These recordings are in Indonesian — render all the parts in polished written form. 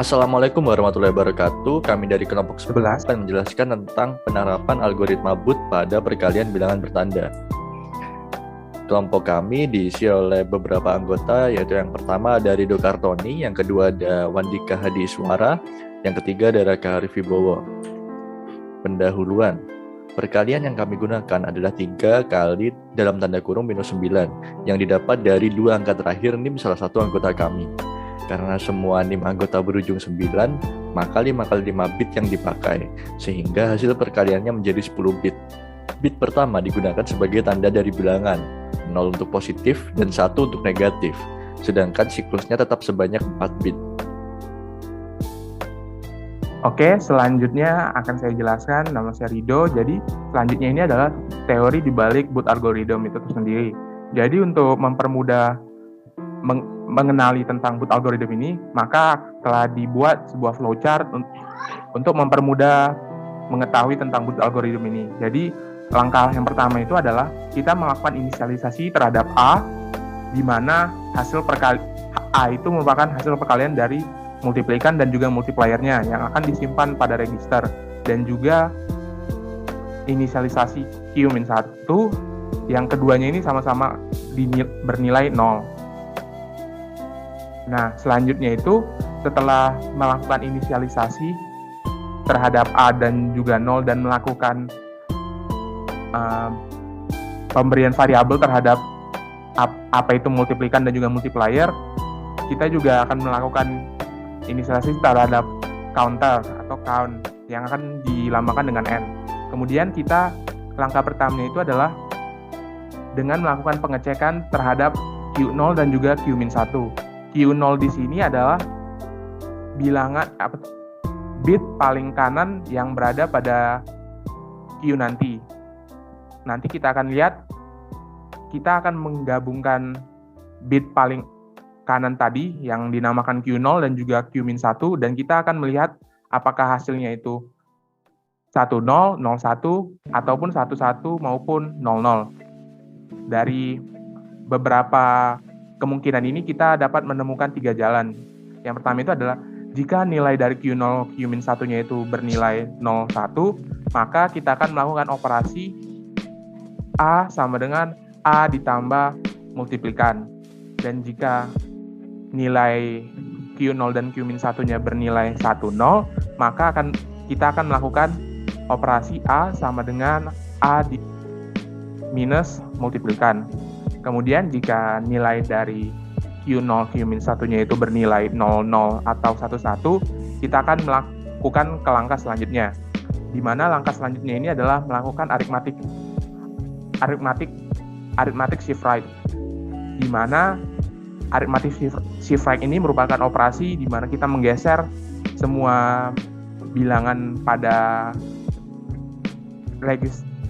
Assalamualaikum warahmatullahi wabarakatuh. Kami dari kelompok 11 11. akan menjelaskan tentang penerapan algoritma Booth pada perkalian bilangan bertanda. Kelompok kami diisi oleh beberapa anggota, yaitu yang pertama ada Rido Kartoni, yang kedua ada Wandika Hadiswara, yang ketiga ada Raka Arifibowo. Pendahuluan. Perkalian yang kami gunakan adalah 3 kali dalam tanda kurung minus 9 yang didapat dari 2 angka terakhir NIM salah satu anggota kami. Karena semua NIM anggota berujung 9, maka 5 kali 5 bit yang dipakai, sehingga hasil perkaliannya menjadi 10 bit. Bit pertama digunakan sebagai tanda dari bilangan, 0 untuk positif dan 1 untuk negatif, sedangkan siklusnya tetap sebanyak 4 bit. Oke, selanjutnya akan saya jelaskan. Nama saya Rido. Jadi selanjutnya ini adalah teori dibalik Booth algorithm itu tersendiri. Jadi untuk mempermudah mengenali tentang Booth algorithm ini, maka telah dibuat sebuah flowchart untuk mempermudah mengetahui tentang Booth algorithm ini. Jadi langkah yang pertama itu adalah kita melakukan inisialisasi terhadap A, di mana A itu merupakan hasil perkalian dari multiplikan dan juga multipliernya yang akan disimpan pada register, dan juga inisialisasi Q-1 yang keduanya ini sama-sama bernilai 0. Nah, selanjutnya itu setelah melakukan inisialisasi terhadap A dan juga 0 dan melakukan pemberian variabel terhadap apa itu multiplikan dan juga multiplier, kita juga akan melakukan inisialisasi terhadap counter atau count yang akan dilambangkan dengan N. Kemudian langkah pertamanya itu adalah dengan melakukan pengecekan terhadap Q0 dan juga Q-1. Q0 di sini adalah bilangan bit paling kanan yang berada pada Q nanti. Nanti kita akan lihat, kita akan menggabungkan bit paling kanan tadi yang dinamakan Q0 dan juga Q-1, dan kita akan melihat apakah hasilnya itu 10, 01, ataupun 11 maupun 00. Dari beberapa kemungkinan ini kita dapat menemukan 3 jalan. Yang pertama itu adalah jika nilai dari Q0, Q-1-nya itu bernilai 01, maka kita akan melakukan operasi A sama dengan A ditambah multiplikan. Dan jika nilai Q0 dan Q-1-nya bernilai 10, maka kita akan melakukan operasi A sama dengan A minus multiplikan. Kemudian jika nilai dari Q0, Q-1-nya itu bernilai 00 atau 11, kita akan melakukan ke langkah selanjutnya, di mana langkah selanjutnya ini adalah melakukan arithmetic shift right, di mana arithmetic shift right ini merupakan operasi di mana kita menggeser semua bilangan pada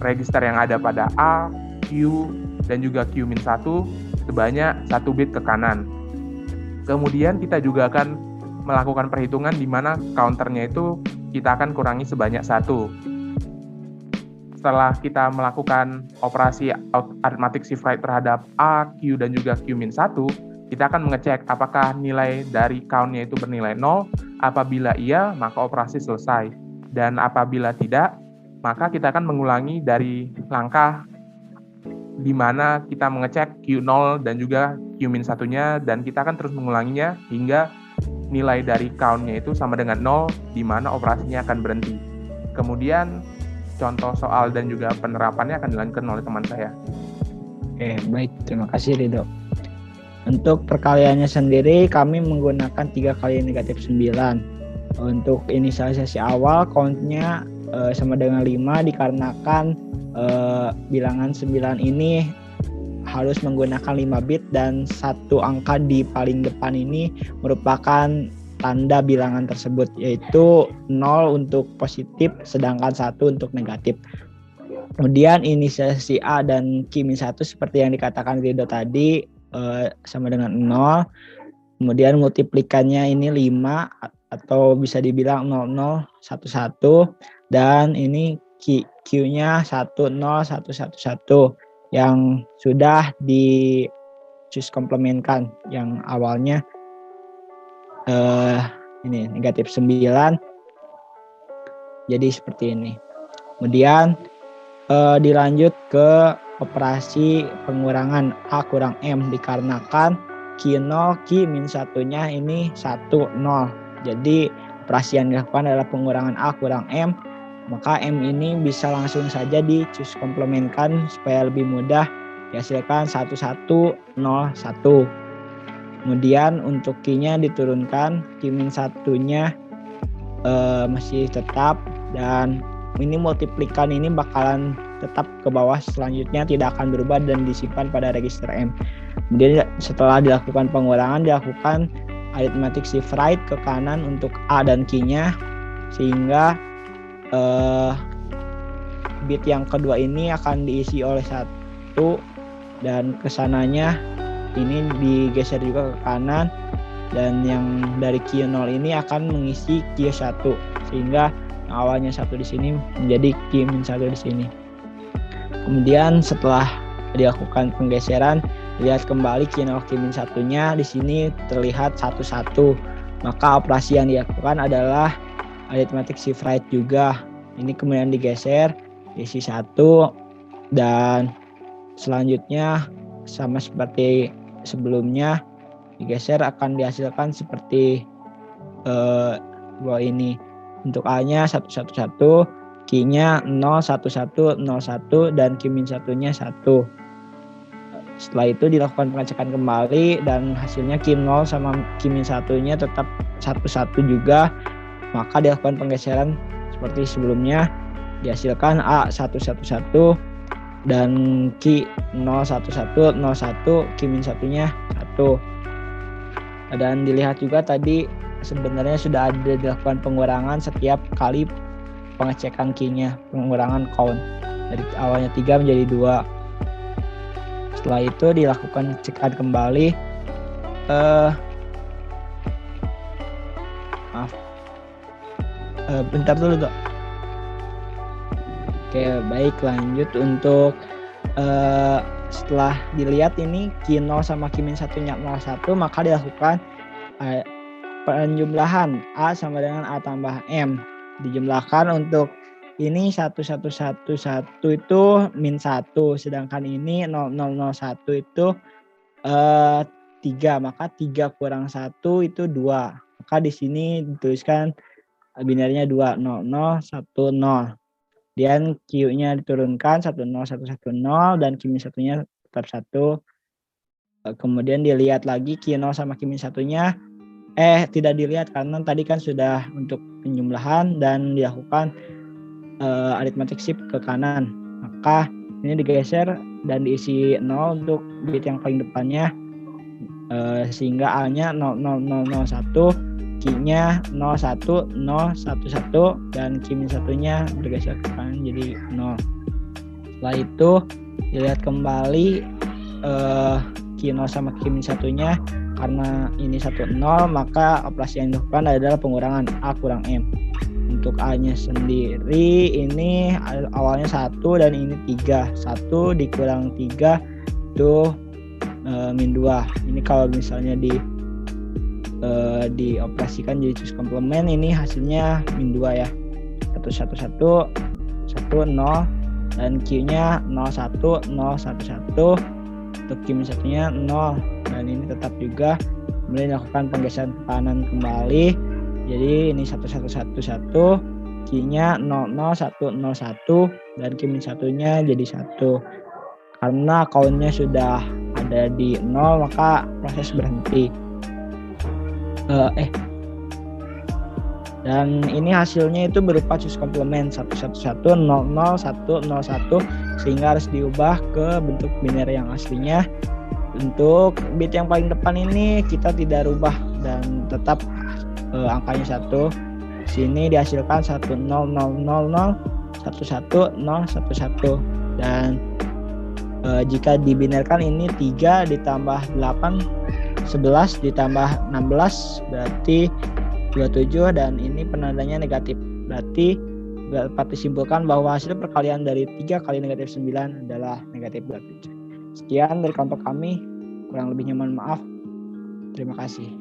register yang ada pada A, Q, dan juga Q-1 sebanyak 1 bit ke kanan. Kemudian kita juga akan melakukan perhitungan di mana counternya itu kita akan kurangi sebanyak 1. Setelah kita melakukan operasi arithmetic shift right terhadap A, Q, dan juga Q-1, kita akan mengecek apakah nilai dari count-nya itu bernilai 0. Apabila iya, maka operasi selesai. Dan apabila tidak, maka kita akan mengulangi dari langkah di mana kita mengecek Q0 dan juga Q-1-nya, dan kita akan terus mengulanginya hingga nilai dari count-nya itu sama dengan 0, di mana operasinya akan berhenti. Kemudian contoh soal dan juga penerapannya akan dilanjutkan oleh teman saya. Oke, baik. Terima kasih, Rido. Untuk perkaliannya sendiri, kami menggunakan 3 kali negatif 9. Untuk inisialisasi awal, count-nya sama dengan 5, dikarenakan bilangan 9 ini harus menggunakan 5 bit, dan satu angka di paling depan ini merupakan tanda bilangan tersebut, yaitu 0 untuk positif, sedangkan 1 untuk negatif. Kemudian inisialisasi A dan Q-1 seperti yang dikatakan Rido tadi sama dengan 0. Kemudian multiplikannya ini 5 atau bisa dibilang 0011, dan ini Q-nya 10111 yang sudah di choose komplementkan, yang awalnya ini negatif 9. Jadi seperti ini. Kemudian dilanjut ke operasi pengurangan A kurang M dikarenakan Q0 Q-1-nya ini 1, 0. Jadi operasi yang dilakukan adalah pengurangan A kurang M. Maka M ini bisa langsung saja dicus komplementkan supaya lebih mudah dihasilkan 1, 1, 0, 1. Kemudian untuk Q-nya diturunkan, Q-1-nya masih tetap, dan ini multiplikan ini bakalan tetap ke bawah, selanjutnya tidak akan berubah dan disimpan pada register M. Kemudian setelah dilakukan pengurangan, dilakukan arithmetic shift right ke kanan untuk A dan Q-nya, sehingga bit yang kedua ini akan diisi oleh 1, dan kesananya ini digeser juga ke kanan, dan yang dari Q0 ini akan mengisi Q1, sehingga yang awalnya 1 di sini menjadi Q-1 di sini. Kemudian setelah dilakukan penggeseran, lihat kembali Q0 Q-1-nya di sini terlihat 1, 1. Maka operasi yang dilakukan adalah arithmetic shift right juga. Ini kemudian digeser, diisi 1, dan selanjutnya sama seperti sebelumnya digeser akan dihasilkan seperti dua ini. Untuk A-nya 1, 1, 1, Q-nya 0, 1, 1, 0, 1, dan Q-1-nya 1. Setelah itu dilakukan pengecekan kembali dan hasilnya Q0 sama Q-1-nya tetap 1, 1 juga. Maka dilakukan penggeseran seperti sebelumnya, dihasilkan A 1, 1, 1 dan Q 0, 1, 1, 0, 1, Q-1-nya 1. Dan dilihat juga tadi sebenarnya sudah ada dilakukan pengurangan setiap kali pengecekan Q-nya, pengurangan count dari awalnya 3 menjadi 2. Setelah itu dilakukan cekkan kembali. Bentar dulu Dok. Oke, baik, lanjut untuk setelah dilihat ini Q0 sama Q-1-nya 01, maka dilakukan penjumlahan A sama dengan A tambah M. Dijumlahkan untuk ini 1, 1, 1, 1 itu min 1, sedangkan ini 0, 0, 0, 1 itu 3, maka 3 kurang 1 itu 2. Maka di sini dituliskan binarnya 2, 0, 0, 1, 0. Dan Q-nya diturunkan 1, 0, 1, 1, 0, dan Q-1-nya tetap 1. Kemudian dilihat lagi Q0 sama Q-1-nya tidak dilihat karena tadi kan sudah untuk penjumlahan dan dilakukan arithmetic shift ke kanan. Maka ini digeser dan diisi 0 untuk bit yang paling depannya, sehingga A-nya 0, 0, 0, 0, 1, Q-nya 0, 1, 0, 1, 1, dan Q-1-nya bergeser ke kanan jadi 0. Setelah itu dilihat kembali Q0 sama Q-1-nya, karena ini 1, 0, maka operasi yang dilakukan adalah pengurangan A kurang M. Untuk A-nya sendiri ini awalnya 1 dan ini 3. 1 dikurang 3 itu min 2. Ini kalau misalnya dioperasikan jadi cus komplement, ini hasilnya min 2 ya. 1, 1, 1, 1, 0, dan Q-nya 0, 1, 0, 1, 1. Untuk Q-1-nya 0, dan ini tetap juga. Kemudian dilakukan penggeseran ke kanan kembali, jadi ini 1, 1, 1, 1, Q-nya 0, 0, 1, 0, 1, dan Q-1-nya jadi 1. Karena count-nya sudah ada di 0, maka proses berhenti. Dan ini hasilnya itu berupa cus komplement 1, 1, 1, 0, 0, 1, 0, 1, sehingga harus diubah ke bentuk biner yang aslinya. Untuk bit yang paling depan ini kita tidak rubah dan tetap angkanya 1. Sini dihasilkan 1, 0, 0, 0, 0, 1, 1, 0, 1, 1. Dan jika dibinerkan ini 3 ditambah 8, 11 ditambah 16 berarti 27, dan ini penandanya negatif. Berarti dapat disimpulkan bahwa hasil perkalian dari 3 kali negatif 9 adalah negatif 27. Sekian dari kelompok kami, kurang lebihnya mohon maaf. Terima kasih.